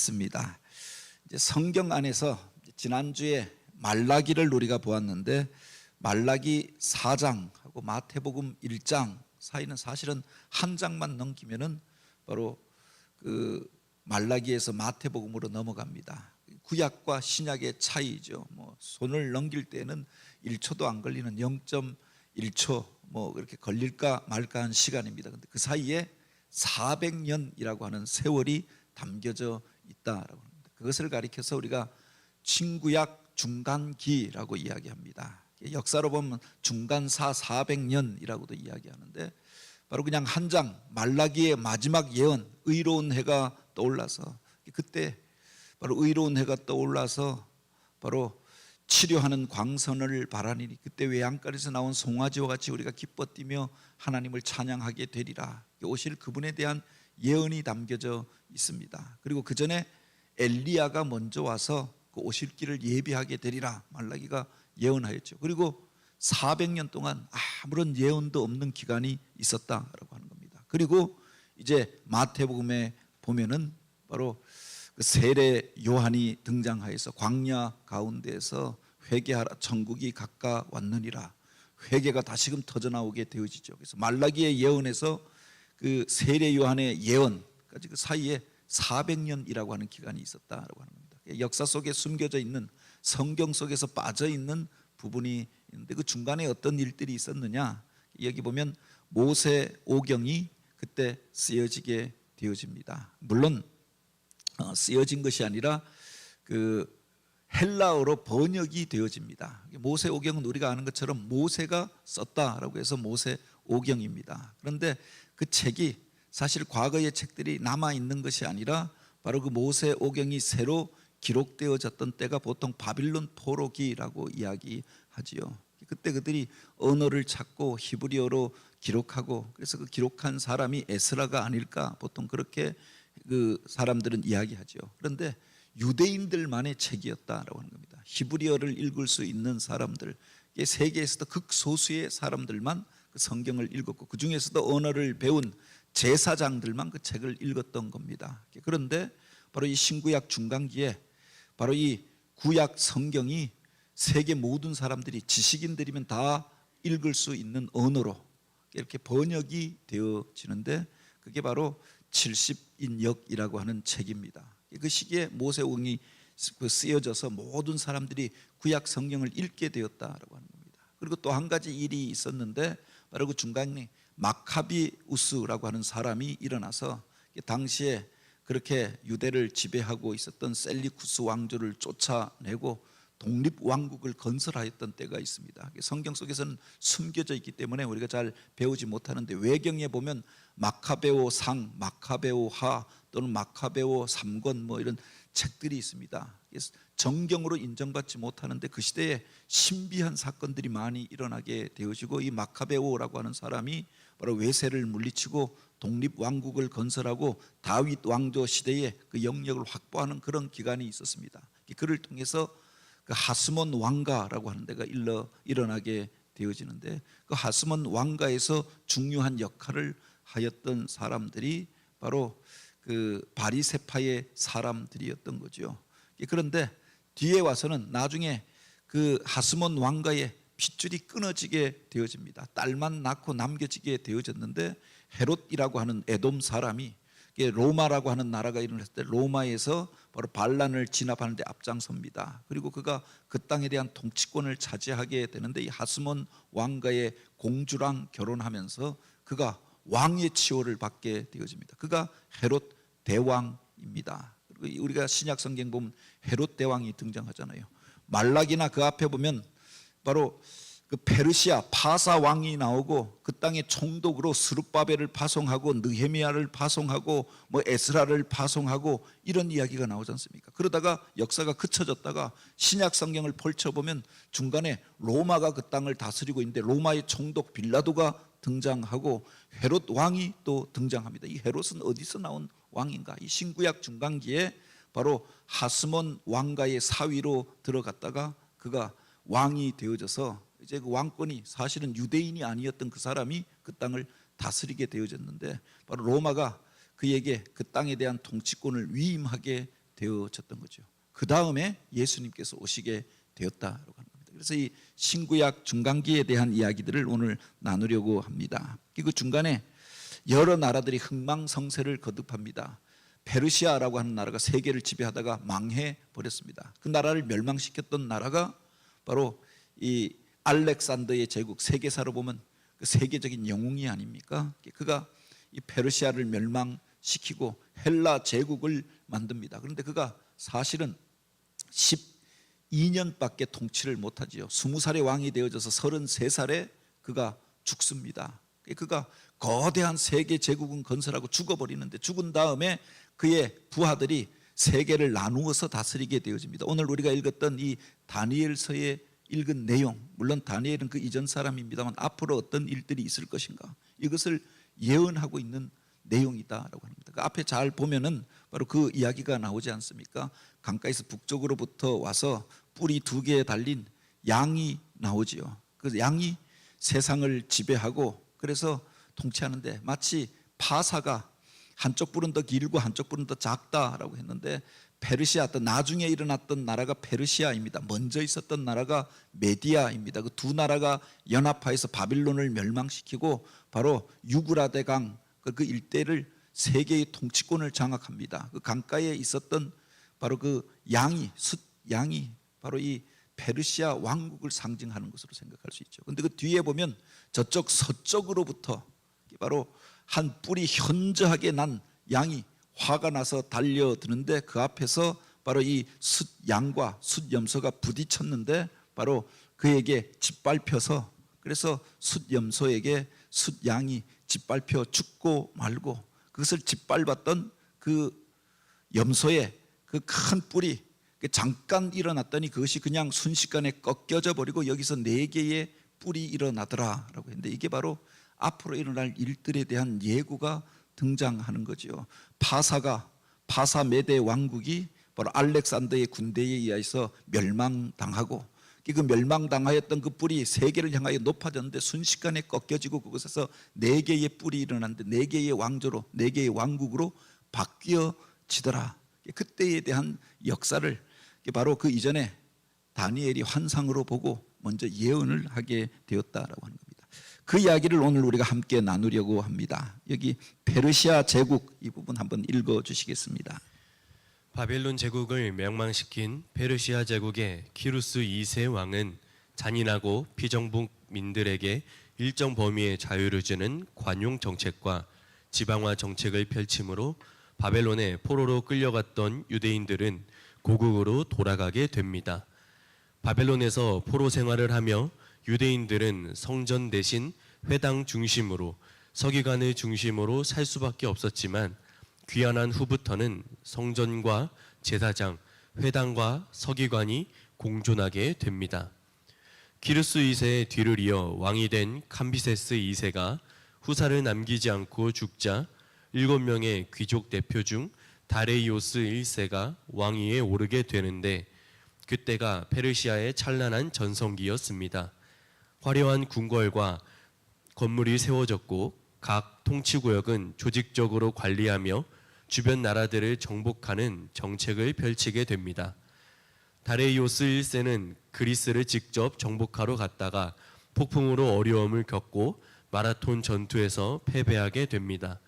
있습니다. 이제 성경 안에서 지난주에 말라기를 우리가 보았는데 말라기 4장하고 마태복음 1장 사이는 사실은 한 장만 넘기면은 바로 그 말라기에서 마태복음으로 넘어갑니다. 구약과 신약의 차이죠. 뭐 손을 넘길 때는 1초도 안 걸리는 0.1초 뭐 그렇게 걸릴까 말까 한 시간입니다. 근데 그 사이에 400년이라고 하는 세월이 담겨져 있다라고 합니다. 그것을 가리켜서 우리가 신구약 중간기라고 이야기합니다. 역사로 보면 중간사 400년이라고도 이야기하는데 바로 그냥 한 장 말라기의 마지막 예언 의로운 해가 떠올라서 그때 바로 의로운 해가 떠올라서 바로 치료하는 광선을 바라리니 그때 외양간에서 나온 송아지와 같이 우리가 기뻐 뛰며 하나님을 찬양하게 되리라. 오실 그분에 대한 예언이 담겨져 있습니다. 그리고 그 전에 엘리야가 먼저 와서 그 오실 길을 예비하게 되리라 말라기가 예언하였죠. 그리고 400년 동안 아무런 예언도 없는 기간이 있었다라고 하는 겁니다. 그리고 이제 마태복음에 보면은 바로 그 세례 요한이 등장하여서 광야 가운데에서 회개하라 천국이 가까웠느니라 회개가 다시금 터져나오게 되어지죠. 그래서 말라기의 예언에서 그 세례 요한의 예언까지 그 사이에 400년이라고 하는 기간이 있었다라고 하는 겁니다. 역사 속에 숨겨져 있는 성경 속에서 빠져 있는 부분이 있는데 그 중간에 어떤 일들이 있었느냐 여기 보면 모세 오경이 그때 쓰여지게 되어집니다. 물론 쓰여진 것이 아니라 그 헬라어로 번역이 되어집니다. 모세 오경은 우리가 아는 것처럼 모세가 썼다라고 해서 모세 오경입니다. 그런데 그 책이 사실 과거의 책들이 남아 있는 것이 아니라 바로 그 모세 오경이 새로 기록되어졌던 때가 보통 바빌론 포로기라고 이야기하지요. 그때 그들이 언어를 찾고 히브리어로 기록하고 그래서 그 기록한 사람이 에스라가 아닐까 보통 그렇게 그 사람들은 이야기하죠. 그런데 유대인들만의 책이었다라고 하는 겁니다. 히브리어를 읽을 수 있는 사람들, 세계에서도 극소수의 사람들만 그 성경을 읽었고 그 중에서도 언어를 배운 제사장들만 그 책을 읽었던 겁니다. 그런데 바로 이 신구약 중간기에 바로 이 구약 성경이 세계 모든 사람들이 지식인들이면 다 읽을 수 있는 언어로 이렇게 번역이 되어지는데 그게 바로 70인역이라고 하는 책입니다. 그 시기에 모세오경이 쓰여져서 모든 사람들이 구약 성경을 읽게 되었다라고 하는 겁니다. 그리고 또 한 가지 일이 있었는데 바로 그 중간에 마카비우스라고 하는 사람이 일어나서 당시에 그렇게 유대를 지배하고 있었던 셀리쿠스 왕조를 쫓아내고 독립왕국을 건설하였던 때가 있습니다. 성경 속에서는 숨겨져 있기 때문에 우리가 잘 배우지 못하는데 외경에 보면 마카베오 상, 마카베오 하 또는 마카베오 3권 뭐 이런 책들이 있습니다. 정경으로 인정받지 못하는데 그 시대에 신비한 사건들이 많이 일어나게 되어지고 이 마카베오라고 하는 사람이 바로 외세를 물리치고 독립왕국을 건설하고 다윗 왕조 시대에 그 영역을 확보하는 그런 기간이 있었습니다. 그를 통해서 그 하스몬 왕가라고 하는 데가 일어나게 되어지는데 그 하스몬 왕가에서 중요한 역할을 하였던 사람들이 바로 그 바리새파의 사람들이었던 거죠. 그런데 뒤에 와서는 나중에 그 하스몬 왕가의 핏줄이 끊어지게 되어집니다. 딸만 낳고 남겨지게 되어졌는데 헤롯이라고 하는 에돔 사람이 로마라고 하는 나라가 일어났을 때 로마에서 바로 반란을 진압하는 데 앞장섭니다. 그리고 그가 그 땅에 대한 통치권을 차지하게 되는데 이 하스몬 왕가의 공주랑 결혼하면서 그가 왕의 치호를 받게 되어집니다. 그가 헤롯 대왕입니다. 그리고 우리가 신약 성경 보면 헤롯 대왕이 등장하잖아요. 말라기나 그 앞에 보면 바로 그 페르시아 파사 왕이 나오고 그 땅에 총독으로 스룹바벨을 파송하고 느헤미야를 파송하고 뭐 에스라를 파송하고 이런 이야기가 나오지 않습니까? 그러다가 역사가 그쳐졌다가 신약 성경을 펼쳐보면 중간에 로마가 그 땅을 다스리고 있는데 로마의 총독 빌라도가 등장하고 헤롯 왕이 또 등장합니다. 이 헤롯은 어디서 나온 왕인가? 이 신구약 중간기에 바로 하스몬 왕가의 사위로 들어갔다가 그가 왕이 되어져서 이제 그 왕권이 사실은 유대인이 아니었던 그 사람이 그 땅을 다스리게 되어졌는데 바로 로마가 그에게 그 땅에 대한 통치권을 위임하게 되어졌던 거죠. 그 다음에 예수님께서 오시게 되었다라고 하는 겁니다. 그래서 이 신구약 중간기에 대한 이야기들을 오늘 나누려고 합니다. 그 중간에 여러 나라들이 흥망성쇠를 거듭합니다. 페르시아라고 하는 나라가 세계를 지배하다가 망해 버렸습니다. 그 나라를 멸망시켰던 나라가 바로 이 알렉산더의 제국, 세계사로 보면 그 세계적인 영웅이 아닙니까? 그가 이 페르시아를 멸망시키고 헬라 제국을 만듭니다. 그런데 그가 사실은 12년밖에 통치를 못하지요. 20살의 왕이 되어져서 33살에 그가 죽습니다. 그가 거대한 세계 제국은 건설하고 죽어버리는데, 죽은 다음에 그의 부하들이 세계를 나누어서 다스리게 되어집니다. 오늘 우리가 읽었던 이 다니엘서에 읽은 내용, 물론 다니엘은 그 이전 사람입니다만 앞으로 어떤 일들이 있을 것인가, 이것을 예언하고 있는 내용이다라고 합니다. 그 앞에 잘 보면은 바로 그 이야기가 나오지 않습니까? 강가에서 북쪽으로부터 와서 뿔이 2개에 달린 양이 나오지요. 그 양이 세상을 지배하고 그래서 통치하는데, 마치 파사가 한쪽 뿔은 더 길고 한쪽 뿔은 더 작다라고 했는데, 페르시아, 또 나중에 일어났던 나라가 페르시아입니다. 먼저 있었던 나라가 메디아입니다. 그 두 나라가 연합하여서 바빌론을 멸망시키고 바로 유브라데 강 그 일대를 세계의 통치권을 장악합니다. 그 강가에 있었던 바로 그 양이, 숫양이 바로 이 페르시아 왕국을 상징하는 것으로 생각할 수 있죠. 그런데 그 뒤에 보면 저쪽 서쪽으로부터 바로 한 뿔이 현저하게 난 양이 화가 나서 달려드는데, 그 앞에서 바로 이 숫양과 숫염소가 부딪혔는데 바로 그에게 짓밟혀서, 그래서 숫염소에게 숫양이 짓밟혀 죽고 말고, 그것을 짓밟았던 그 염소의 그 큰 뿔이 잠깐 일어났더니 그것이 그냥 순식간에 꺾여져 버리고 여기서 4개의 뿔이 일어나더라라고 했는데, 이게 바로 앞으로 일어날 일들에 대한 예고가 등장하는 거죠. 파사 메대 왕국이 바로 알렉산더의 군대에 의해서 멸망당하고, 그 멸망당하였던 그 뿔이 세계를 향하여 높아졌는데 순식간에 꺾여지고 그곳에서 4개의 뿔이 일어났는데 4개의 왕조로, 4개의 왕국으로 바뀌어지더라. 그때에 대한 역사를 바로 그 이전에 다니엘이 환상으로 보고 먼저 예언을 하게 되었다라고 하는 겁니다. 그 이야기를 오늘 우리가 함께 나누려고 합니다. 여기 페르시아 제국, 이 부분 한번 읽어 주시겠습니다. 바벨론 제국을 멸망시킨 페르시아 제국의 키루스 2세 왕은 잔인하고 피정복민들에게 일정 범위의 자유를 주는 관용 정책과 지방화 정책을 펼침으로 바벨론에 포로로 끌려갔던 유대인들은 고국으로 돌아가게 됩니다. 바벨론에서 포로 생활을 하며 유대인들은 성전 대신 회당 중심으로, 서기관을 중심으로 살 수밖에 없었지만, 귀환한 후부터는 성전과 제사장, 회당과 서기관이 공존하게 됩니다. 키루스 2세의 뒤를 이어 왕이 된 캄비세스 2세가 후사를 남기지 않고 죽자 7명의 귀족 대표 중 다레이오스 1세가 왕위에 오르게 되는데, 그때가 페르시아의 찬란한 전성기였습니다. 화려한 궁궐과 건물이 세워졌고 각 통치구역은 조직적으로 관리하며 주변 나라들을 정복하는 정책을 펼치게 됩니다. 다레이오스 1세는 그리스를 직접 정복하러 갔다가 폭풍으로 어려움을 겪고 마라톤 전투에서 패배하게 됩니다.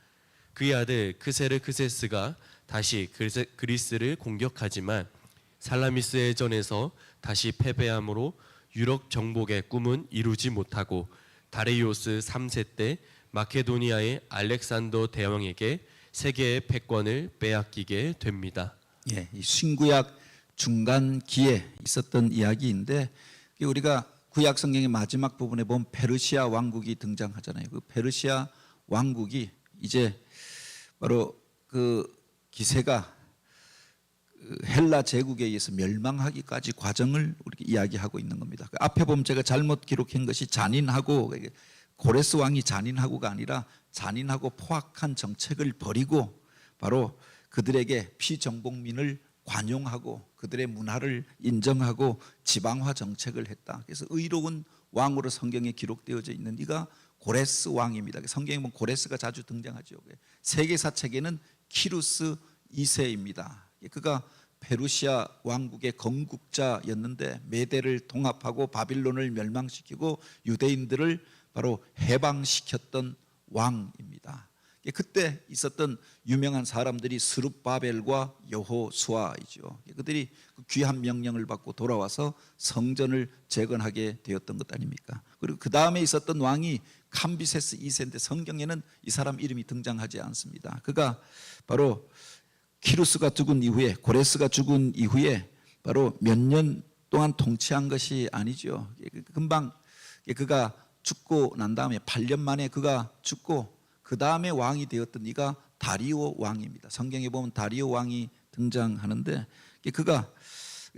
그의 아들 크세르크세스가 다시 그리스를 공격하지만 살라미스의 전에서 다시 패배함으로 유럽 정복의 꿈은 이루지 못하고 다레이오스 3세 때 마케도니아의 알렉산더 대왕에게 세계의 패권을 빼앗기게 됩니다. 예, 이 신구약 중간기에 있었던 이야기인데, 우리가 구약 성경의 마지막 부분에 보면 페르시아 왕국이 등장하잖아요. 그 페르시아 왕국이 이제 바로 그 기세가 헬라 제국에 의해서 멸망하기까지 과정을 우리가 이야기하고 있는 겁니다. 그 앞에 보면 제가 잘못 기록한 것이 잔인하고, 고레스 왕이 잔인하고가 아니라 잔인하고 포악한 정책을 벌이고 바로 그들에게 피정복민을 관용하고 그들의 문화를 인정하고 지방화 정책을 했다. 그래서 의로운 왕으로 성경에 기록되어져 있는 이가 고레스 왕입니다. 성경에 보면 고레스가 자주 등장하죠. 세계사 책에는 키루스 2세입니다. 그가 페르시아 왕국의 건국자였는데 메대를 통합하고 바빌론을 멸망시키고 유대인들을 바로 해방시켰던 왕입니다. 그때 있었던 유명한 사람들이 스룹바벨과 여호수아이죠. 그들이 그 귀한 명령을 받고 돌아와서 성전을 재건하게 되었던 것 아닙니까? 그리고 그 다음에 있었던 왕이 캄비세스 2세인데 성경에는 이 사람 이름이 등장하지 않습니다. 그가 바로 키루스가 죽은 이후에, 고레스가 죽은 이후에 바로 몇 년 동안 통치한 것이 아니죠. 금방 그가 죽고 난 다음에 8년 만에 그가 죽고 그 다음에 왕이 되었던 이가 다리오 왕입니다. 성경에 보면 다리오 왕이 등장하는데 그가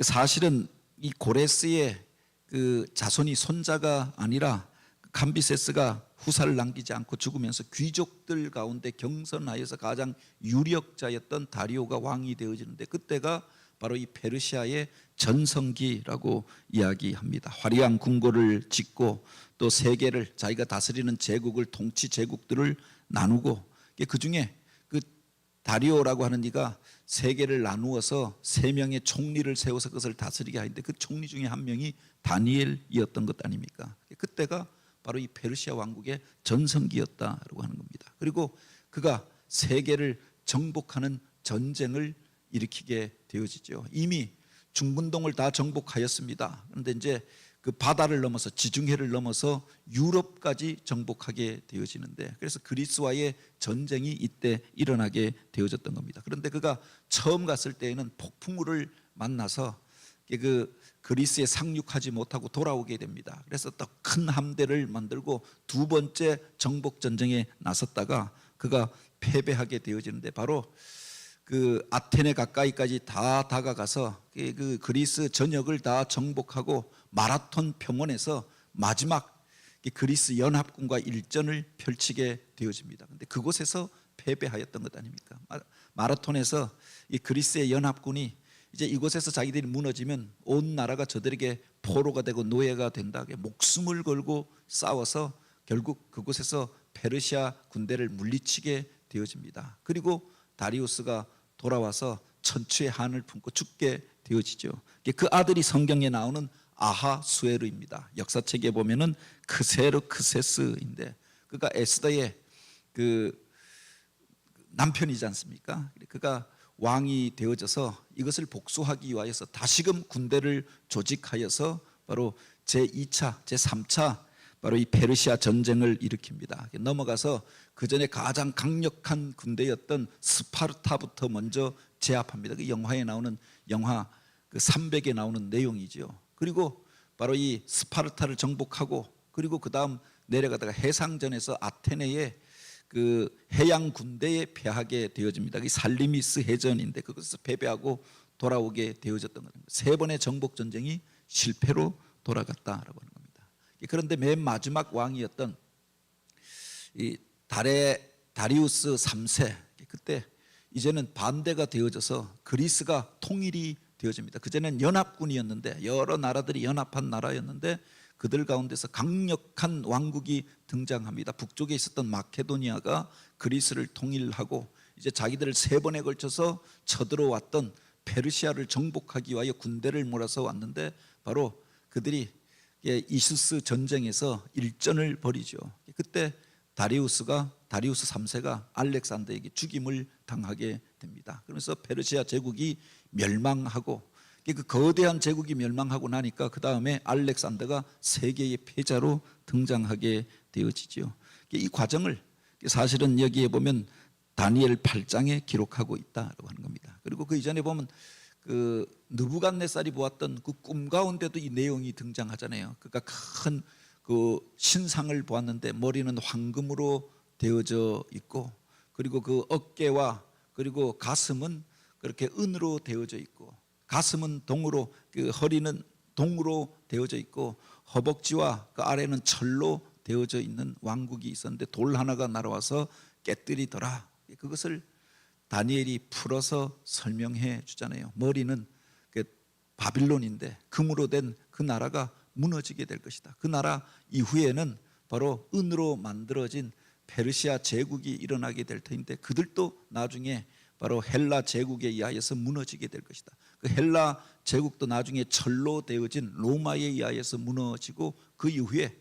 사실은 이 고레스의 그 자손이 손자가 아니라 캄비세스가 후사를 남기지 않고 죽으면서 귀족들 가운데 경선하여서 가장 유력자였던 다리오가 왕이 되어지는데 그때가 바로 이 페르시아의 전성기라고 이야기합니다. 화려한 궁궐을 짓고 또 세계를 자기가 다스리는 제국을 통치 제국들을 나누고 그 중에 그 다리오라고 하는 이가 세계를 나누어서 3명의 총리를 세워서 그것을 다스리게 하는데 그 총리 중에 한 명이 다니엘이었던 것 아닙니까? 그때가 바로 이 페르시아 왕국의 전성기였다라고 하는 겁니다. 그리고 그가 세계를 정복하는 전쟁을 일으키게 되어지죠. 이미 중분동을 다 정복하였습니다. 그런데 이제 그 바다를 넘어서 지중해를 넘어서 유럽까지 정복하게 되어지는데 그래서 그리스와의 전쟁이 이때 일어나게 되어졌던 겁니다. 그런데 그가 처음 갔을 때에는 폭풍우를 만나서 그 그리스에 상륙하지 못하고 돌아오게 됩니다. 그래서 또 큰 함대를 만들고 2번째 정복 전쟁에 나섰다가 그가 패배하게 되어지는데 바로 그 아테네 가까이까지 다 다가가서 그 그리스 전역을 다 정복하고 마라톤 평원에서 마지막 그리스 연합군과 일전을 펼치게 되어집니다. 그런데 그곳에서 패배하였던 것 아닙니까? 마라톤에서 이 그리스의 연합군이 이제 이곳에서 자기들이 무너지면 온 나라가 저들에게 포로가 되고 노예가 된다. 목숨을 걸고 싸워서 결국 그곳에서 페르시아 군대를 물리치게 되어집니다. 그리고 다리우스가 돌아와서 천추의 한을 품고 죽게 되어지죠. 그 아들이 성경에 나오는 아하수에르입니다. 역사책에 보면은 크세르크세스인데 그가 에스더의 그 남편이지 않습니까? 그가 왕이 되어져서 이것을 복수하기 위하여서 다시금 군대를 조직하여서 바로 제2차, 제3차 바로 이 페르시아 전쟁을 일으킵니다. 넘어가서 그 전에 가장 강력한 군대였던 스파르타부터 먼저 제압합니다. 그 영화에 나오는 영화 그 300에 나오는 내용이죠. 그리고 바로 이 스파르타를 정복하고 그리고 그 다음 내려가다가 해상전에서 아테네에 그 해양 군대에 패하게 되어집니다. 이 살리미스 해전인데 그것에서 패배하고 돌아오게 되어졌던 겁니다. 3번의 정복 전쟁이 실패로 돌아갔다라고 하는 겁니다. 그런데 맨 마지막 왕이었던 이 다리우스 3세 그때 이제는 반대가 되어져서 그리스가 통일이 되어집니다. 그전엔 연합군이었는데 여러 나라들이 연합한 나라였는데 그들 가운데서 강력한 왕국이 등장합니다. 북쪽에 있었던 마케도니아가 그리스를 통일하고 이제 자기들을 3번에 걸쳐서 쳐들어왔던 페르시아를 정복하기 위하여 군대를 몰아서 왔는데 바로 그들이 이수스 전쟁에서 일전을 벌이죠. 그때 다리우스 3세가 알렉산더에게 죽임을 당하게 됩니다. 그러면서 페르시아 제국이 멸망하고 그 거대한 제국이 멸망하고 나니까 그 다음에 알렉산더가 세계의 패자로 등장하게 되어지죠. 이 과정을 사실은 여기에 보면 다니엘 8장에 기록하고 있다고 하는 겁니다. 그리고 그 이전에 보면 그 느부갓네살이 보았던 그 꿈 가운데도 이 내용이 등장하잖아요. 그가 큰 그 신상을 보았는데 머리는 황금으로 되어져 있고 그리고 그 어깨와 그리고 가슴은 그렇게 은으로 되어져 있고 가슴은 동으로 그 허리는 동으로 되어져 있고 허벅지와 그 아래는 철로 되어져 있는 왕국이 있었는데 돌 하나가 날아와서 깨뜨리더라. 그것을 다니엘이 풀어서 설명해 주잖아요. 머리는 그 바빌론인데 금으로 된 그 나라가 무너지게 될 것이다. 그 나라 이후에는 바로 은으로 만들어진 페르시아 제국이 일어나게 될 터인데 그들도 나중에 바로 헬라 제국에 의하여서 무너지게 될 것이다. 그 헬라 제국도 나중에 철로 되어진 로마에 의하여서 무너지고 그 이후에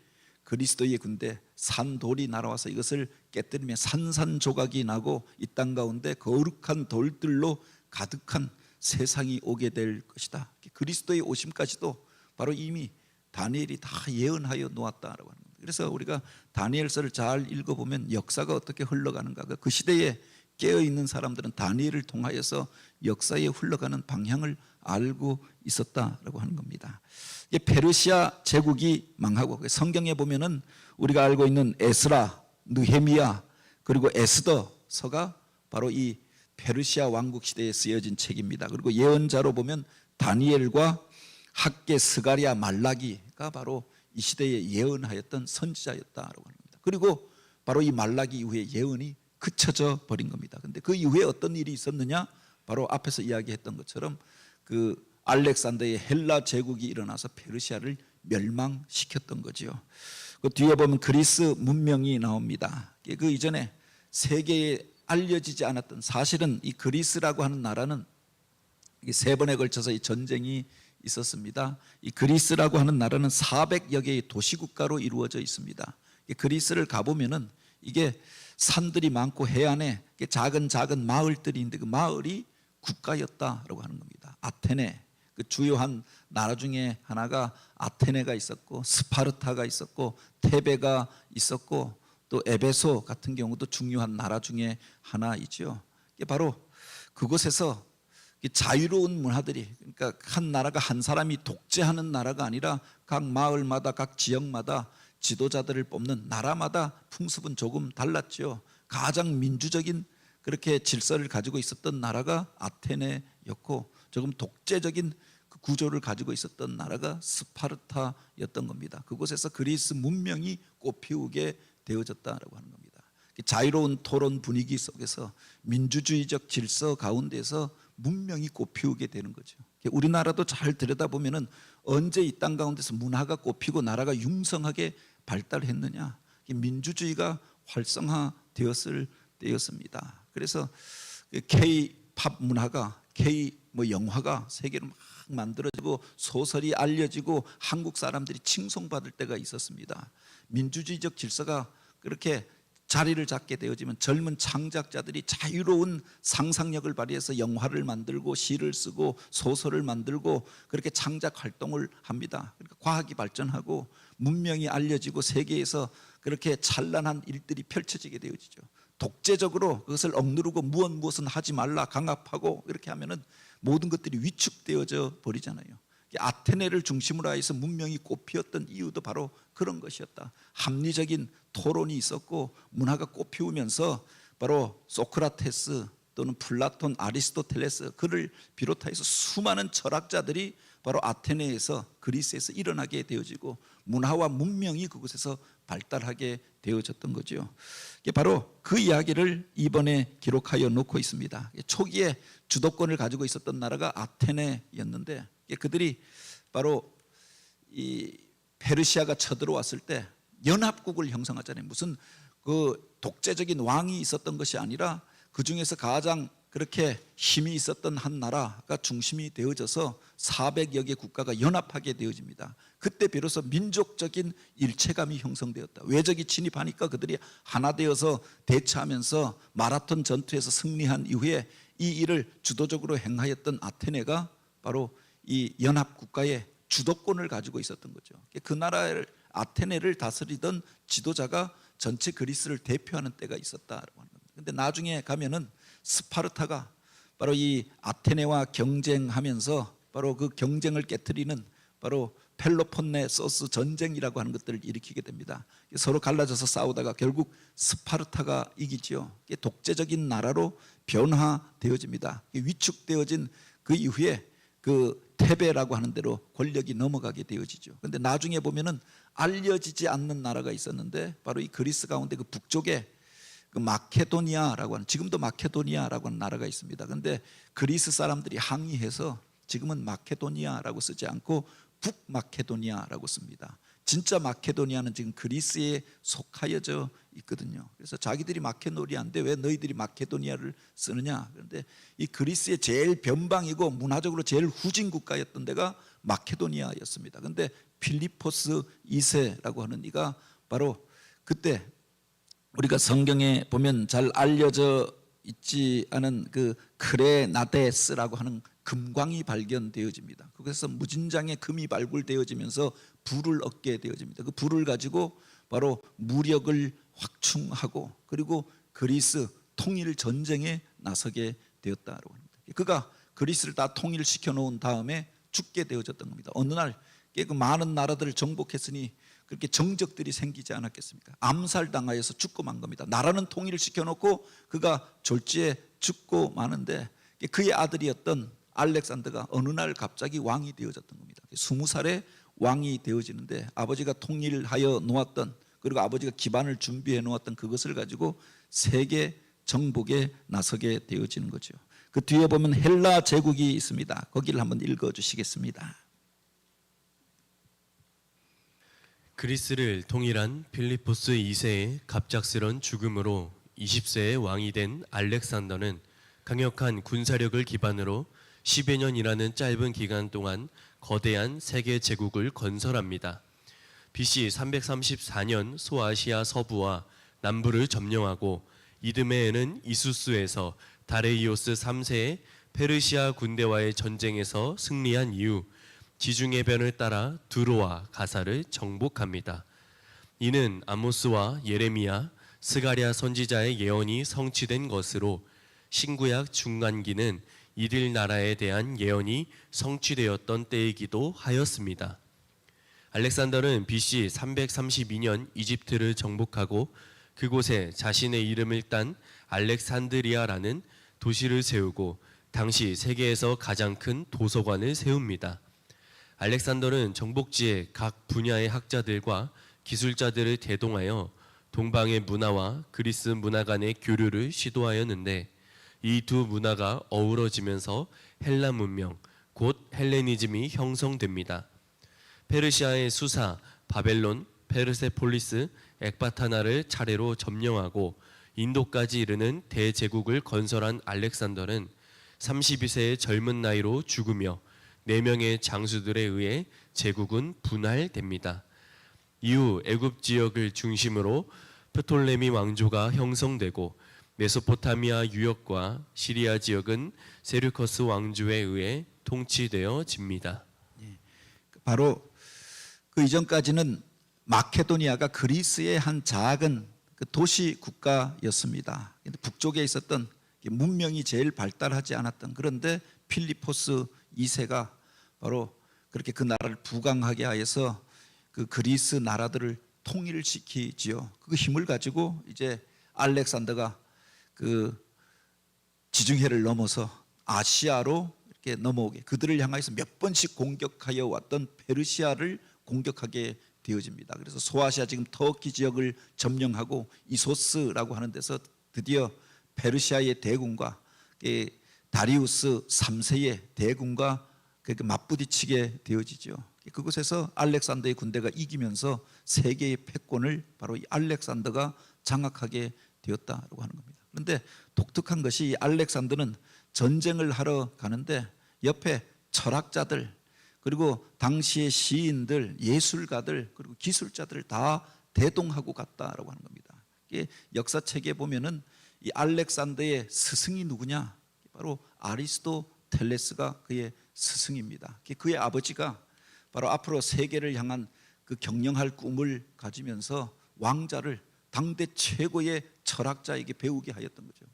그리스도의 군대 산돌이 날아와서 이것을 깨뜨리면 산산조각이 나고 이 땅 가운데 거룩한 돌들로 가득한 세상이 오게 될 것이다. 그리스도의 오심까지도 바로 이미 다니엘이 다 예언하여 놓았다라고 하는 겁니다. 그래서 우리가 다니엘서를 잘 읽어보면 역사가 어떻게 흘러가는가, 그 시대에 깨어있는 사람들은 다니엘을 통하여서 역사에 흘러가는 방향을 알고 있었다라고 하는 겁니다. 페르시아 제국이 망하고 성경에 보면은 우리가 알고 있는 에스라, 느헤미야 그리고 에스더서가 바로 이 페르시아 왕국 시대에 쓰여진 책입니다. 그리고 예언자로 보면 다니엘과 학개, 스가랴, 말라기가 바로 이 시대에 예언하였던 선지자였다라고 합니다. 그리고 바로 이 말라기 이후에 예언이 그쳐져 버린 겁니다. 근데 그 이후에 어떤 일이 있었느냐? 바로 앞에서 이야기했던 것처럼 그 알렉산더의 헬라 제국이 일어나서 페르시아를 멸망시켰던 거지요. 그 뒤에 보면 그리스 문명이 나옵니다. 그 이전에 세계에 알려지지 않았던, 사실은 이 그리스라고 하는 나라는 세 번에 걸쳐서 이 전쟁이 있었습니다. 이 그리스라고 하는 나라는 400여 개의 도시국가로 이루어져 있습니다. 그리스를 가보면은 이게 산들이 많고 해안에 작은 마을들이 있는데 그 마을이 국가였다라고 하는 겁니다. 아테네, 그 주요한 나라 중에 하나가 아테네가 있었고 스파르타가 있었고 테베가 있었고 또 에베소 같은 경우도 중요한 나라 중에 하나이죠. 이게 바로 그곳에서 자유로운 문화들이, 그러니까 한 나라가 한 사람이 독재하는 나라가 아니라 각 마을마다 각 지역마다 지도자들을 뽑는, 나라마다 풍습은 조금 달랐죠. 가장 민주적인 그렇게 질서를 가지고 있었던 나라가 아테네였고 조금 독재적인 그 구조를 가지고 있었던 나라가 스파르타였던 겁니다. 그곳에서 그리스 문명이 꽃피우게 되어졌다라고 하는 겁니다. 자유로운 토론 분위기 속에서 민주주의적 질서 가운데서 문명이 꽃피우게 되는 거죠. 우리나라도 잘 들여다보면은 언제 이 땅 가운데서 문화가 꽃피고 나라가 융성하게 발달했느냐? 민주주의가 활성화되었을 때였습니다. 그래서 K-팝 문화가, K 영화가 세계로 막 만들어지고 소설이 알려지고 한국 사람들이 칭송받을 때가 있었습니다. 민주주의적 질서가 그렇게 자리를 잡게 되어지면 젊은 창작자들이 자유로운 상상력을 발휘해서 영화를 만들고 시를 쓰고 소설을 만들고 그렇게 창작 활동을 합니다. 그러니까 과학이 발전하고 문명이 알려지고 세계에서 그렇게 찬란한 일들이 펼쳐지게 되어지죠. 독재적으로 그것을 억누르고 무엇은 하지 말라 강압하고 이렇게 하면은 모든 것들이 위축되어져 버리잖아요. 아테네를 중심으로 해서 문명이 꽃피었던 이유도 바로 그런 것이었다. 합리적인 토론이 있었고 문화가 꽃피우면서 바로 소크라테스 또는 플라톤, 아리스토텔레스 그를 비롯해서 수많은 철학자들이 바로 아테네에서, 그리스에서 일어나게 되어지고 문화와 문명이 그곳에서 발달하게 되어졌던 거죠. 바로 그 이야기를 이번에 기록하여 놓고 있습니다. 초기에 주도권을 가지고 있었던 나라가 아테네였는데 그들이 바로 이 페르시아가 쳐들어왔을 때 연합국을 형성하잖아요. 무슨 그 독재적인 왕이 있었던 것이 아니라 그 중에서 가장 그렇게 힘이 있었던 한 나라가 중심이 되어져서 400여 개 국가가 연합하게 되어집니다. 그때 비로소 민족적인 일체감이 형성되었다. 외적이 침입하니까 그들이 하나 되어서 대처하면서 마라톤 전투에서 승리한 이후에 이 일을 주도적으로 행하였던 아테네가 바로 이 연합국가의 주도권을 가지고 있었던 거죠. 그 나라를, 아테네를 다스리던 지도자가 전체 그리스를 대표하는 때가 있었다라고 하는 겁니다. 근데 나중에 가면은 스파르타가 바로 이 아테네와 경쟁하면서 바로 그 경쟁을 깨트리는 바로 펠로폰네소스 전쟁이라고 하는 것들을 일으키게 됩니다. 서로 갈라져서 싸우다가 결국 스파르타가 이기지요. 독재적인 나라로 변화되어집니다. 위축되어진 그 이후에 그 테베라고 하는 대로 권력이 넘어가게 되어지죠. 그런데 나중에 보면은 알려지지 않는 나라가 있었는데 바로 이 그리스 가운데 그 북쪽에 그 마케도니아라고 하는, 지금도 마케도니아라고 하는 나라가 있습니다. 그런데 그리스 사람들이 항의해서 지금은 마케도니아라고 쓰지 않고 북마케도니아라고 씁니다. 진짜 마케도니아는 지금 그리스에 속하여져 있거든요. 그래서 자기들이 마케도니아인데 왜 너희들이 마케도니아를 쓰느냐? 그런데 이 그리스의 제일 변방이고 문화적으로 제일 후진 국가였던 데가 마케도니아였습니다. 그런데 필리포스 2세라고 하는 이가 바로 그때 우리가 성경에 보면 잘 알려져 있지 않은 그 크레나데스라고 하는 금광이 발견되어집니다. 그래서 무진장의 금이 발굴되어지면서 부를 얻게 되어집니다. 그 부를 가지고 바로 무력을 확충하고 그리고 그리스 통일 전쟁에 나서게 되었다고 합니다. 그가 그리스를 다 통일시켜 놓은 다음에 죽게 되어졌던 겁니다. 어느 날 그 많은 나라들을 정복했으니 그렇게 정적들이 생기지 않았겠습니까? 암살당하여서 죽고 만 겁니다. 나라는 통일을 시켜놓고 그가 졸지에 죽고 마는데 그의 아들이었던 알렉산더가 어느 날 갑자기 왕이 되어졌던 겁니다. 20살에 왕이 되어지는데 아버지가 통일하여 놓았던 그리고 아버지가 기반을 준비해 놓았던 그것을 가지고 세계 정복에 나서게 되어지는 거죠. 그 뒤에 보면 헬라 제국이 있습니다. 거기를 한번 읽어주시겠습니다. 그리스를 통일한 필리포스 2세의 갑작스런 죽음으로 20세의 왕이 된 알렉산더는 강력한 군사력을 기반으로 10여 년이라는 짧은 기간 동안 거대한 세계 제국을 건설합니다. BC 334년 소아시아 서부와 남부를 점령하고 이듬해에는 이수스에서 다레이오스 3세의 페르시아 군대와의 전쟁에서 승리한 이후 지중해변을 따라 두로와 가사를 정복합니다. 이는 아모스와 예레미야, 스가랴 선지자의 예언이 성취된 것으로 신구약 중간기는 이들 나라에 대한 예언이 성취되었던 때이기도 하였습니다. 알렉산더는 BC 332년 이집트를 정복하고 그곳에 자신의 이름을 딴 알렉산드리아라는 도시를 세우고 당시 세계에서 가장 큰 도서관을 세웁니다. 알렉산더는 정복지의 각 분야의 학자들과 기술자들을 대동하여 동방의 문화와 그리스 문화 간의 교류를 시도하였는데 이 두 문화가 어우러지면서 헬라 문명, 곧 헬레니즘이 형성됩니다. 페르시아의 수사, 바벨론, 페르세폴리스, 엑바타나를 차례로 점령하고 인도까지 이르는 대제국을 건설한 알렉산더는 32세의 젊은 나이로 죽으며 4명의 장수들에 의해 제국은 분할됩니다. 이후 애굽 지역을 중심으로 프톨레미 왕조가 형성되고 메소포타미아 유역과 시리아 지역은 세르커스 왕조에 의해 통치되어집니다. 바로 그 이전까지는 마케도니아가 그리스의 한 작은 그 도시 국가였습니다. 북쪽에 있었던 문명이 제일 발달하지 않았던 그런데 필리포스 2세가 바로 그렇게 그 나라를 부강하게 하여서 그 그리스 나라들을 통일시키지요. 그 힘을 가지고 이제 알렉산더가 그 지중해를 넘어서 아시아로 이렇게 넘어오게 그들을 향해서 몇 번씩 공격하여 왔던 페르시아를 공격하게 되어집니다. 그래서 소아시아 지금 터키 지역을 점령하고 이소스라고 하는 데서 드디어 페르시아의 대군과 다리우스 3세의 대군과 맞부딪히게 되어지죠. 그곳에서 알렉산더의 군대가 이기면서 세계의 패권을 바로 이 알렉산더가 장악하게 되었다고 하는 겁니다. 그런데 독특한 것이 이 알렉산더는 전쟁을 하러 가는데 옆에 철학자들 그리고 당시의 시인들, 예술가들 그리고 기술자들을 다 대동하고 갔다라고 하는 겁니다. 이게 역사책에 보면은 이 알렉산더의 스승이 누구냐? 바로 아리스토텔레스가 그의 스승입니다. 그의 아버지가 바로 앞으로 세계를 향한 그 경영할 꿈을 가지면서 왕자를 당대 최고의 철학자에게 배우게 하였던 거죠.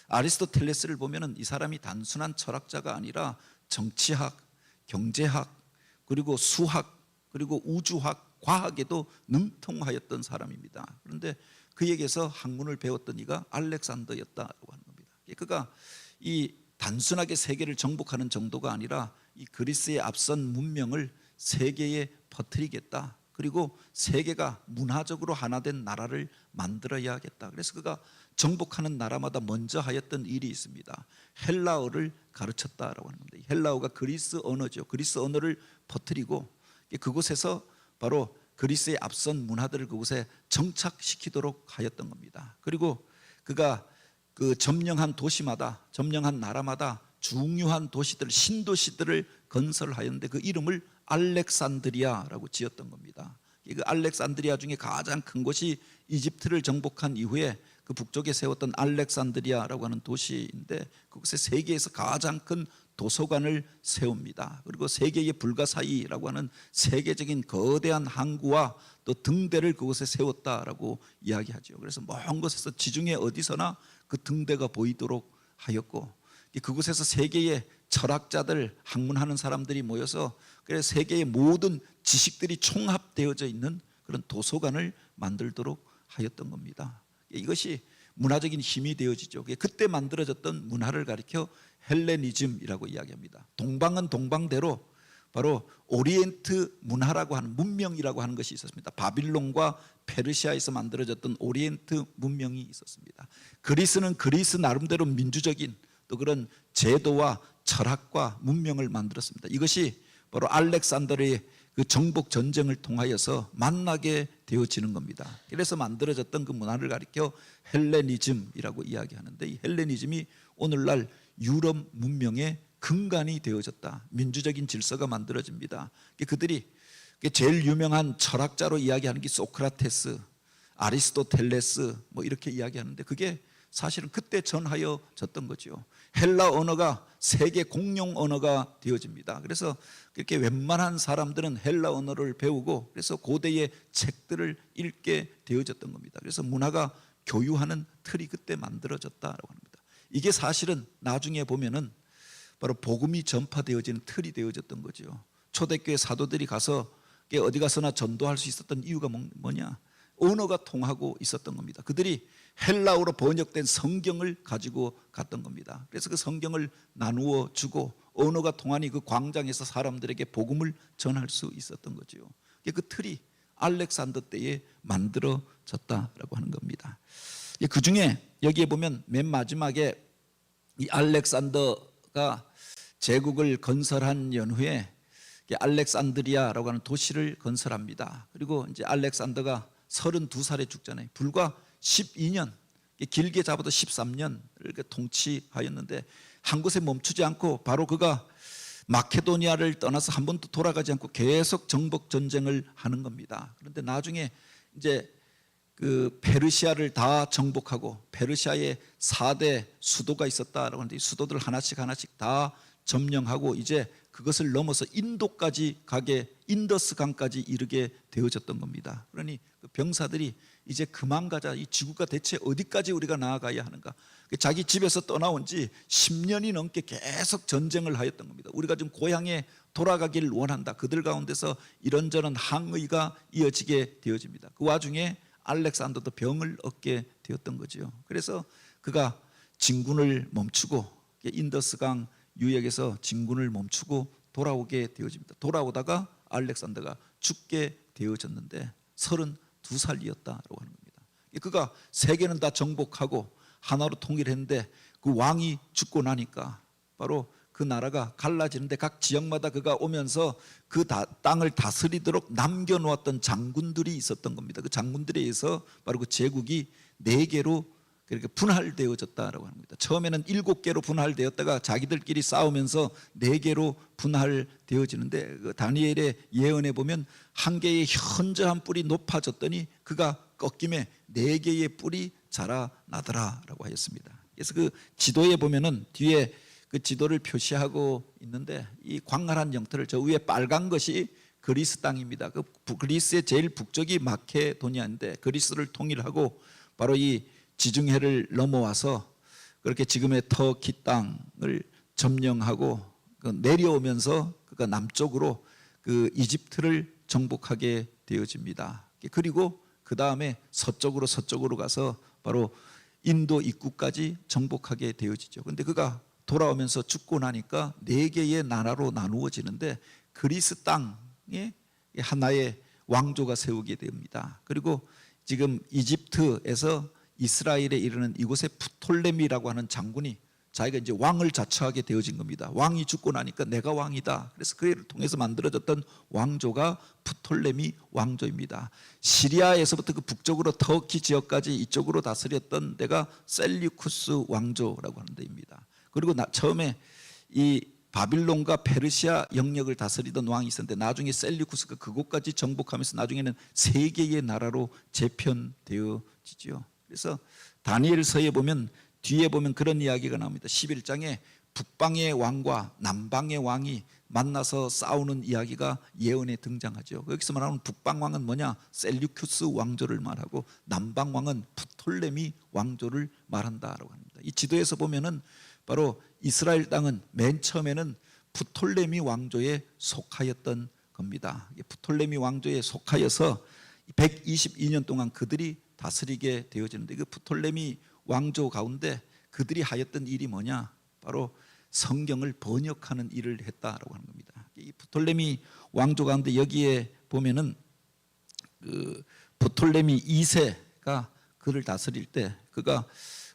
아리스토텔레스를 보면은 이 사람이 단순한 철학자가 아니라 정치학, 경제학, 그리고 수학, 그리고 우주학, 과학에도 능통하였던 사람입니다. 그런데 그에게서 학문을 배웠던 이가 알렉산더였다고 하는 겁니다. 그가 이 단순하게 세계를 정복하는 정도가 아니라 이 그리스의 앞선 문명을 세계에 퍼뜨리겠다. 그리고 세계가 문화적으로 하나 된 나라를 만들어야겠다. 그래서 그가 정복하는 나라마다 먼저 하였던 일이 있습니다. 헬라어를 가르쳤다라고 하는 겁니다. 헬라어가 그리스 언어죠. 그리스 언어를 퍼뜨리고 그곳에서 바로 그리스의 앞선 문화들을 그곳에 정착시키도록 하였던 겁니다. 그리고 그가 그 점령한 도시마다, 점령한 나라마다 중요한 도시들, 신도시들을 건설하였는데 그 이름을 알렉산드리아라고 지었던 겁니다. 그 알렉산드리아 중에 가장 큰 곳이 이집트를 정복한 이후에 그 북쪽에 세웠던 알렉산드리아라고 하는 도시인데 그곳에 세계에서 가장 큰 도서관을 세웁니다. 그리고 세계의 불가사의라고 하는 세계적인 거대한 항구와 또 등대를 그곳에 세웠다라고 이야기하죠. 그래서 먼 곳에서 지중해 어디서나 그 등대가 보이도록 하였고 그곳에서 세계의 철학자들, 학문하는 사람들이 모여서 그래서 세계의 모든 지식들이 총합되어져 있는 그런 도서관을 만들도록 하였던 겁니다. 이것이 문화적인 힘이 되어지죠. 그때 만들어졌던 문화를 가리켜 헬레니즘이라고 이야기합니다. 동방은 동방대로 바로 오리엔트 문화라고 하는 문명이라고 하는 것이 있었습니다. 바빌론과 페르시아에서 만들어졌던 오리엔트 문명이 있었습니다. 그리스는 그리스 나름대로 민주적인 또 그런 제도와 철학과 문명을 만들었습니다. 이것이 바로 알렉산더의 그 정복 전쟁을 통하여서 만나게 되어지는 겁니다. 그래서 만들어졌던 그 문화를 가리켜 헬레니즘이라고 이야기하는데 이 헬레니즘이 오늘날 유럽 문명의 근간이 되어졌다. 민주적인 질서가 만들어집니다. 그들이 제일 유명한 철학자로 이야기하는 게 소크라테스, 아리스토텔레스 뭐 이렇게 이야기하는데 그게 사실은 그때 전하여졌던 거죠. 헬라 언어가 세계 공용 언어가 되어집니다. 그래서 그렇게 웬만한 사람들은 헬라 언어를 배우고 그래서 고대의 책들을 읽게 되어졌던 겁니다. 그래서 문화가 교유하는 틀이 그때 만들어졌다라고 합니다. 이게 사실은 나중에 보면은 바로 복음이 전파되어지는 틀이 되어졌던 거죠. 초대교회 사도들이 가서 어디 가서나 전도할 수 있었던 이유가 뭐냐? 언어가 통하고 있었던 겁니다. 그들이 헬라어로 번역된 성경을 가지고 갔던 겁니다. 그래서 그 성경을 나누어 주고 언어가 통하니 그 광장에서 사람들에게 복음을 전할 수 있었던 거죠. 그 틀이 알렉산더 때에 만들어졌다라고 하는 겁니다. 그 중에 여기에 보면 맨 마지막에 이 알렉산더가 제국을 건설한 연후에 알렉산드리아라고 하는 도시를 건설합니다. 그리고 이제 알렉산더가 32살에 죽잖아요. 불과 12년, 길게 잡아도 13년을 통치하였는데 한 곳에 멈추지 않고 바로 그가 마케도니아를 떠나서 한 번도 돌아가지 않고 계속 정복 전쟁을 하는 겁니다. 그런데 나중에 이제 그 페르시아를 다 정복하고 페르시아의 4대 수도가 있었다라고 하는데 이 수도들 하나씩 다 점령하고 이제 그것을 넘어서 인도까지 가게 인더스 강까지 이르게 되어졌던 겁니다. 그러니 그 병사들이 이제 그만 가자. 이 지구가 대체 어디까지 우리가 나아가야 하는가? 자기 집에서 떠나온 지 10년이 넘게 계속 전쟁을 하였던 겁니다. 우리가 좀 고향에 돌아가기를 원한다. 그들 가운데서 이런저런 항의가 이어지게 되어집니다. 그 와중에 알렉산더도 병을 얻게 되었던 거죠. 그래서 그가 진군을 멈추고 인더스강 유역에서 진군을 멈추고 돌아오게 되어집니다. 돌아오다가 알렉산더가 죽게 되어졌는데 32살이었다라고 하는 겁니다. 그가 세계는 다 정복하고 하나로 통일했는데 그 왕이 죽고 나니까 바로 그 나라가 갈라지는데 각 지역마다 그가 오면서 그 땅을 다스리도록 남겨놓았던 장군들이 있었던 겁니다. 그 장군들에 의해서 바로 그 제국이 4개로 그렇게 분할되어졌다라고 하는 겁니다. 처음에는 7개로 분할되었다가 자기들끼리 싸우면서 4개로 분할되어지는데 그 다니엘의 예언에 보면 한 개의 현저한 뿔이 높아졌더니 그가 꺾임에 4개의 뿔이 자라나더라라고 하였습니다. 그래서 그 지도에 보면은 뒤에 그 지도를 표시하고 있는데 이 광활한 영토를 저 위에 빨간 것이 그리스 땅입니다. 그 그리스의 제일 북쪽이 마케도니아인데 그리스를 통일하고 바로 이 지중해를 넘어와서 그렇게 지금의 터키 땅을 점령하고 내려오면서 그가 남쪽으로 그 이집트를 정복하게 되어집니다. 그리고 그 다음에 서쪽으로 가서 바로 인도 입구까지 정복하게 되어지죠. 그런데 그가 돌아오면서 죽고 나니까 4개의 나라로 나누어지는데 그리스 땅에 하나의 왕조가 세우게 됩니다. 그리고 지금 이집트에서 이스라엘에 이르는 이곳에 프톨레미라고 하는 장군이 자기가 이제 왕을 자처하게 되어진 겁니다. 왕이 죽고 나니까 내가 왕이다. 그래서 그를 통해서 만들어졌던 왕조가 프톨레미 왕조입니다. 시리아에서부터 그 북쪽으로 터키 지역까지 이쪽으로 다스렸던 데가 셀류쿠스 왕조라고 하는 데입니다. 그리고 처음에 이 바빌론과 페르시아 영역을 다스리던 왕이 있었는데 나중에 셀류쿠스가 그곳까지 정복하면서 나중에는 세 개의 나라로 재편되어지죠. 그래서 다니엘서에 보면 뒤에 보면 그런 이야기가 나옵니다. 11장에 북방의 왕과 남방의 왕이 만나서 싸우는 이야기가 예언에 등장하죠. 여기서 말하는 북방 왕은 뭐냐? 셀류쿠스 왕조를 말하고 남방 왕은 프톨레미 왕조를 말한다라고 합니다. 이 지도에서 보면은 바로 이스라엘 땅은 맨 처음에는 프톨레미 왕조에 속하였던 겁니다. 프톨레미 왕조에 속하여서 122년 동안 그들이 다스리게 되어지는데 그 프톨레미 왕조 가운데 그들이 하였던 일이 뭐냐? 바로 성경을 번역하는 일을 했다라고 하는 겁니다. 이 프톨레미 왕조 가운데 여기에 보면은 그 프톨레미 2세가 그를 다스릴 때 그가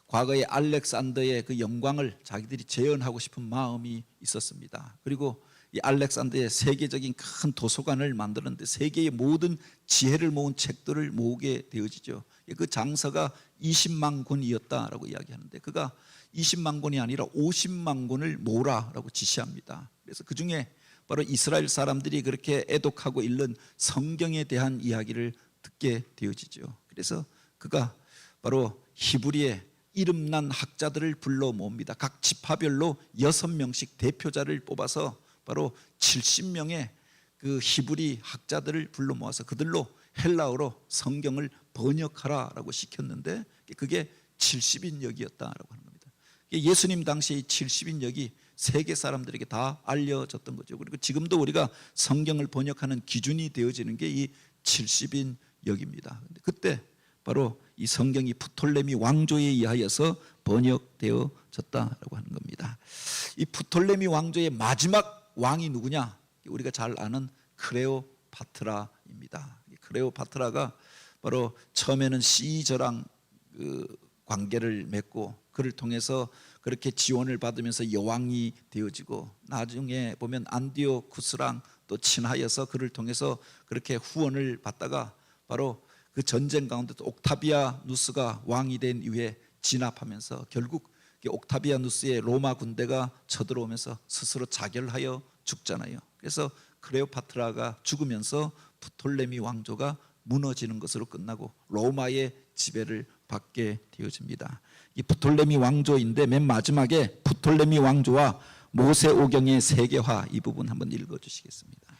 과거에 알렉산더의 그 영광을 자기들이 재현하고 싶은 마음이 있었습니다. 그리고 이 알렉산더의 세계적인 큰 도서관을 만드는데 세계의 모든 지혜를 모은 책들을 모으게 되어지죠. 그 장서가 20만 권이었다라고 이야기하는데 그가 20만 권이 아니라 50만 권을 모으라라고 지시합니다. 그래서 그 중에 바로 이스라엘 사람들이 그렇게 애독하고 읽는 성경에 대한 이야기를 듣게 되어지죠. 그래서 그가 바로 히브리의 이름난 학자들을 불러 모읍니다. 각 지파별로 6명씩 대표자를 뽑아서 바로 70명의 그 히브리 학자들을 불러 모아서 그들로 헬라어로 성경을 번역하라라고 시켰는데 그게 70인역이었다라고 하는 겁니다. 예수님 당시에 70인역이 세계 사람들에게 다 알려졌던 거죠. 그리고 지금도 우리가 성경을 번역하는 기준이 되어지는 게 이 70인역입니다. 그때 바로 이 성경이 프톨레미 왕조에 의하여서 번역되어졌다라고 하는 겁니다. 이 프톨레미 왕조의 마지막 왕이 누구냐? 우리가 잘 아는 클레오파트라입니다. 클레오파트라가 바로 처음에는 시저랑 그 관계를 맺고 그를 통해서 그렇게 지원을 받으면서 여왕이 되어지고 나중에 보면 안디오쿠스랑 또 친하여서 그를 통해서 그렇게 후원을 받다가 바로 그 전쟁 가운데도 옥타비아누스가 왕이 된 이후에 진압하면서 결국 옥타비아누스의 로마 군대가 쳐들어오면서 스스로 자결하여 죽잖아요. 그래서 클레오파트라가 죽으면서 프톨레미 왕조가 무너지는 것으로 끝나고 로마의 지배를 받게 되어집니다. 이 프톨레미 왕조인데 맨 마지막에 프톨레미 왕조와 모세오경의 세계화 이 부분 한번 읽어주시겠습니다.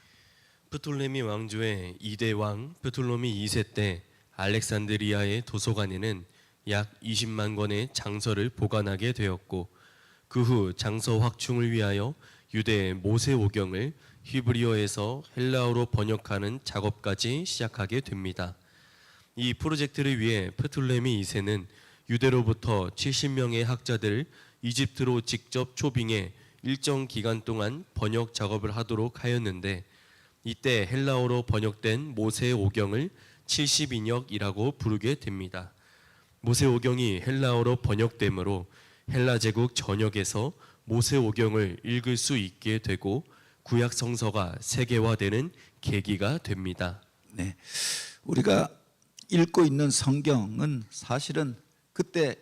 프톨레미 왕조의 2대 왕 프톨레미 2세 때 알렉산드리아의 도서관에는 약 20만 권의 장서를 보관하게 되었고 그 후 장서 확충을 위하여 유대의 모세오경을 히브리어에서 헬라어로 번역하는 작업까지 시작하게 됩니다. 이 프로젝트를 위해 프톨레미 2세는 유대로부터 70명의 학자들을 이집트로 직접 초빙해 일정 기간 동안 번역 작업을 하도록 하였는데 이때 헬라어로 번역된 모세오경을 70인역이라고 부르게 됩니다. 모세오경이 헬라어로 번역되므로 헬라 제국 전역에서 모세오경을 읽을 수 있게 되고 구약 성서가 세계화되는 계기가 됩니다. 네, 우리가 읽고 있는 성경은 사실은 그때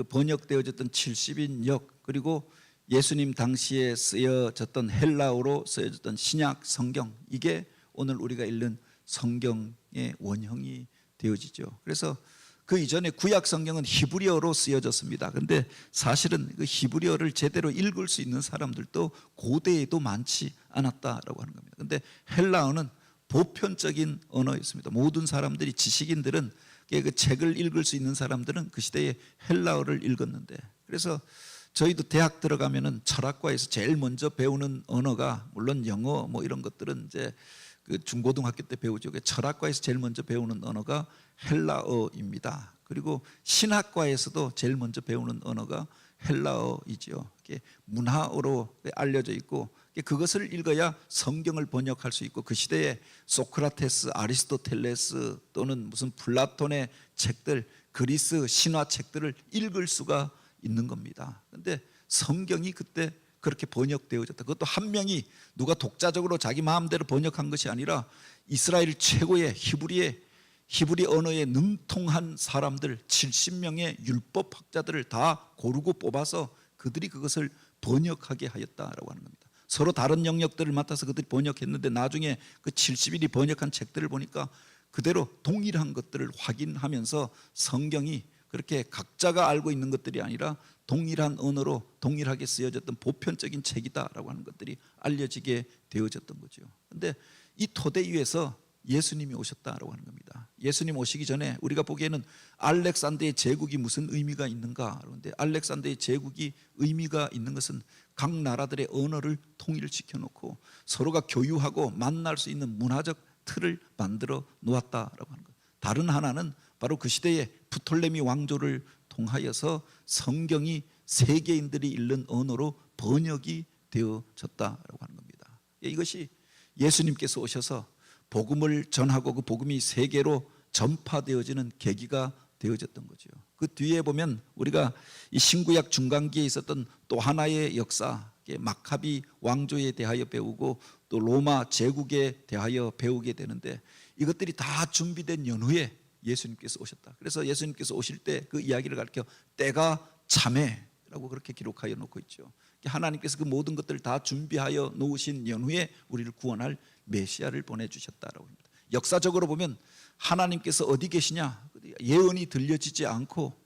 번역되어졌던 70인역 그리고 예수님 당시에 쓰여졌던 헬라어로 쓰여졌던 신약 성경 이게 오늘 우리가 읽는 성경의 원형이 되어지죠. 그래서 그 이전에 구약 성경은 히브리어로 쓰여졌습니다. 그런데 사실은 그 히브리어를 제대로 읽을 수 있는 사람들도 고대에도 많지 않았다라고 하는 겁니다. 그런데 헬라어는 보편적인 언어였습니다. 모든 사람들이 지식인들은 그 책을 읽을 수 있는 사람들은 그 시대에 헬라어를 읽었는데 그래서 저희도 대학 들어가면은 철학과에서 제일 먼저 배우는 언어가 물론 영어 뭐 이런 것들은 이제 그 중고등학교 때 배우죠. 철학과에서 제일 먼저 배우는 언어가 헬라어입니다. 그리고 신학과에서도 제일 먼저 배우는 언어가 헬라어이죠. 문화어로 알려져 있고 그것을 읽어야 성경을 번역할 수 있고 그 시대에 소크라테스, 아리스토텔레스 또는 무슨 플라톤의 책들, 그리스 신화 책들을 읽을 수가 있는 겁니다. 그런데 성경이 그때 그렇게 번역되어졌다. 그것도 한 명이 누가 독자적으로 자기 마음대로 번역한 것이 아니라 이스라엘 최고의 히브리 언어에 능통한 사람들 70명의 율법학자들을 다 고르고 뽑아서 그들이 그것을 번역하게 하였다라고 하는 겁니다. 서로 다른 영역들을 맡아서 그들이 번역했는데 나중에 그 70일이 번역한 책들을 보니까 그대로 동일한 것들을 확인하면서 성경이 그렇게 각자가 알고 있는 것들이 아니라 동일한 언어로 동일하게 쓰여졌던 보편적인 책이다라고 하는 것들이 알려지게 되어졌던 거죠. 그런데 이 토대 위에서 예수님이 오셨다라고 하는 겁니다. 예수님 오시기 전에 우리가 보기에는 알렉산더의 제국이 무슨 의미가 있는가? 그런데 알렉산더의 제국이 의미가 있는 것은 각 나라들의 언어를 통일시켜 놓고 서로가 교유하고 만날 수 있는 문화적 틀을 만들어 놓았다라고 하는 것. 다른 하나는 바로 그 시대의 프톨레미 왕조를 통하여서 성경이 세계인들이 읽는 언어로 번역이 되어졌다라고 하는 겁니다. 이것이 예수님께서 오셔서 복음을 전하고 그 복음이 세계로 전파되어지는 계기가 되어졌던 거죠. 그 뒤에 보면 우리가 이 신구약 중간기에 있었던 또 하나의 역사, 마카비 왕조에 대하여 배우고 또 로마 제국에 대하여 배우게 되는데 이것들이 다 준비된 연후에 예수님께서 오셨다. 그래서 예수님께서 오실 때 그 이야기를 가르쳐 때가 참해라고 그렇게 기록하여 놓고 있죠. 하나님께서 그 모든 것들을 다 준비하여 놓으신 연후에 우리를 구원할 메시아를 보내주셨다라고 합니다. 역사적으로 보면 하나님께서 어디 계시냐 예언이 들려지지 않고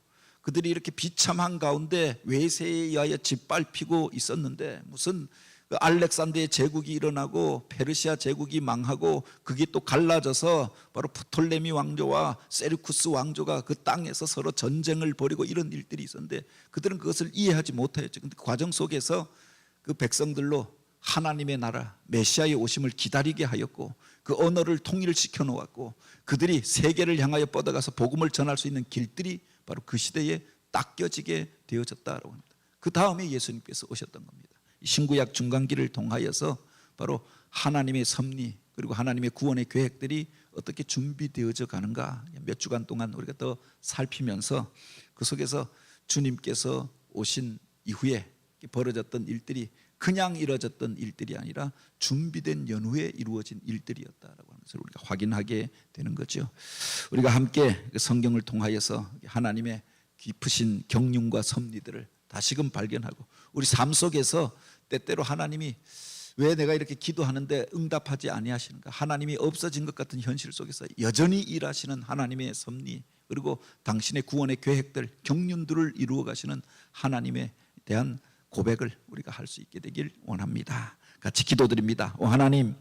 그들이 이렇게 비참한 가운데 외세에 의하여 짓밟히고 있었는데 무슨 그 알렉산더의 제국이 일어나고 페르시아 제국이 망하고 그게 또 갈라져서 바로 프톨레미 왕조와 세르쿠스 왕조가 그 땅에서 서로 전쟁을 벌이고 이런 일들이 있었는데 그들은 그것을 이해하지 못하였죠. 근데 그 과정 속에서 그 백성들로 하나님의 나라 메시아의 오심을 기다리게 하였고 그 언어를 통일시켜 놓았고 그들이 세계를 향하여 뻗어가서 복음을 전할 수 있는 길들이 바로 그 시대에 닦여지게 되어졌다라고 합니다. 그 다음에 예수님께서 오셨던 겁니다. 신구약 중간기를 통하여서 바로 하나님의 섭리 그리고 하나님의 구원의 계획들이 어떻게 준비되어져 가는가 몇 주간 동안 우리가 더 살피면서 그 속에서 주님께서 오신 이후에 벌어졌던 일들이 그냥 이루어졌던 일들이 아니라 준비된 연후에 이루어진 일들이었다라고 하는 것을 우리가 확인하게 되는 거죠. 우리가 함께 성경을 통하여서 하나님의 깊으신 경륜과 섭리들을 다시금 발견하고 우리 삶 속에서 때때로 하나님이 왜 내가 이렇게 기도하는데 응답하지 아니하시는가? 하나님이 없어진 것 같은 현실 속에서 여전히 일하시는 하나님의 섭리 그리고 당신의 구원의 계획들 경륜들을 이루어 가시는 하나님에 대한 고백을 우리가 할 수 있게 되길 원합니다. 같이 기도드립니다. 오 하나님